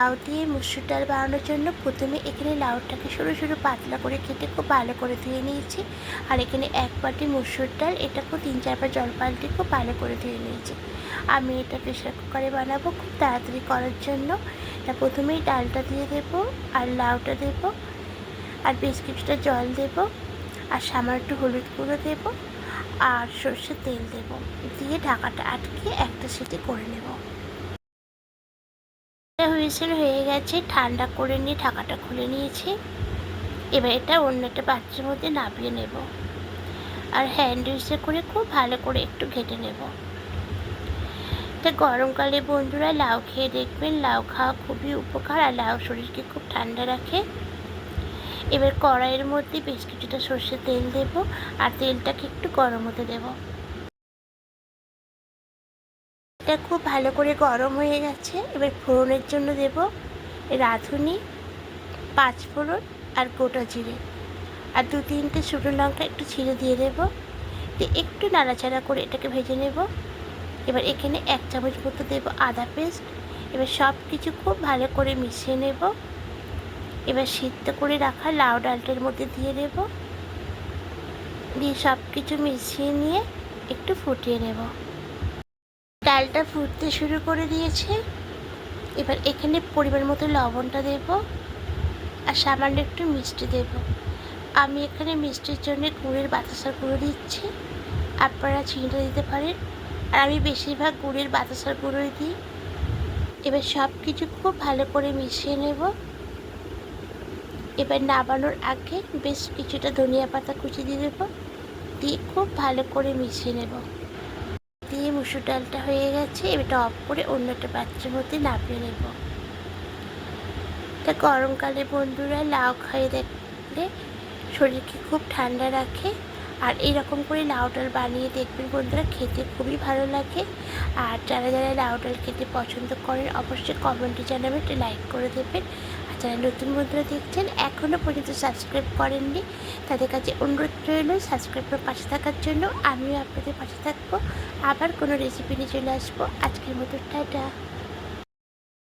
লাউ দিয়ে মুসুর ডাল বানানোর জন্য প্রথমে এখানে লাউটাকে সরু সরু পাতলা করে কেটে খুব ভালো করে ধুয়ে নিয়েছি। আর এখানে 1 বাটি মুসুর ডাল, এটাকেও 3-4 বার জল পাল্টে খুব ভালো করে ধুয়ে নিয়েছি। আমি এটা প্রেশার কুকারে বানাবো খুব তাড়াতাড়ি করার জন্য। তা প্রথমেই ডালটা দিয়ে দেবো, আর লাউটা দেবো, আর বেশ কিছুটা জল দেবো, আর সামান্য একটু হলুদ গুঁড়ো দেবো, আর সর্ষের তেল দেবো, দিয়ে ঢাকাটা আটকে একটা সিটি করে নেব। হুইসেল হয়ে গেছে, ঠান্ডা করে নিয়ে ঢাকাটা খুলে নিয়েছি। এবার এটা অন্য একটা পাত্রের মধ্যে নামিয়ে নেব, আর হ্যান্ড উইসে করে খুব ভালো করে একটু ঘেটে নেব। এটা গরমকালে বন্ধুরা লাউ খেয়ে দেখবেন, লাউ খাওয়া খুবই উপকার, আর লাউ শরীরকে খুব ঠান্ডা রাখে। এবার কড়াইয়ের মধ্যে বেশ কিছুটা সর্ষের তেল দেব, আর তেলটাকে একটু গরম হতে দেব। এটা খুব ভালো করে গরম হয়ে গেছে। এবার ফোড়নের জন্য দেব রাঁধুনি, 5 ফোড়ন, আর গোটা জিরে, আর 2-3টে শুকনো লঙ্কা একটু ছিঁড়ে দিয়ে দেবো। দিয়ে একটু নাড়াচাড়া করে এটাকে ভেজে নেব। এবার এখানে 1 চামচ মতো দেবো আদা পেস্ট। এবার সব কিছু খুব ভালো করে মিশিয়ে নেব। এবার সিদ্ধ করে রাখা লাউ ডালটার মধ্যে দিয়ে দেব, দিয়ে সব কিছু মিশিয়ে নিয়ে একটু ফুটিয়ে নেব। ডালটা ফুটতে শুরু করে দিয়েছে। এবার এখানে পরিমাণ মতো লবণটা দেব, আর সামান্য একটু মিষ্টি দেব। আমি এখানে মিষ্টির জন্য গুড়ের বাতাসার গুঁড়ো দিচ্ছি, আপনারা চিনিটা দিতে পারেন, আর আমি বেশিরভাগ গুড়ের বাতাসার গুঁড়োই দিই। এবার সব কিছু খুব ভালো করে মিশিয়ে নেব। এবার নামানোর আগে বেশ কিছুটা ধনিয়া পাতা কুচি দিয়ে দেবো, দিয়ে খুব ভালো করে মিশিয়ে নেব। দিয়ে মুসুর ডালটা হয়ে গেছে। এবারটা অফ করে অন্য একটা পাত্রের মধ্যে নামিয়ে নেব। তা গরমকালে বন্ধুরা লাউ খাইয়ে দেখলে শরীরকে খুব ঠান্ডা রাখে, আর এইরকম করে লাউ ডাল বানিয়ে দেখবেন বন্ধুরা, খেতে খুবই ভালো লাগে। আর যারা যারা লাউ ডাল খেতে পছন্দ করেন অবশ্যই কমেন্টে জানাবেন, একটা লাইক করে দেবেন। আর যারা নতুন বন্ধুরা দেখছেন এখনও পর্যন্ত সাবস্ক্রাইব করেননি, তাদের কাছে অনুরোধ রইল সাবস্ক্রাইব করে পাশে থাকার জন্য। আমিও আপনাদের পাশে থাকবো। আবার কোনো রেসিপি নিয়ে চলে আসবো। আজকের মতো টাটা।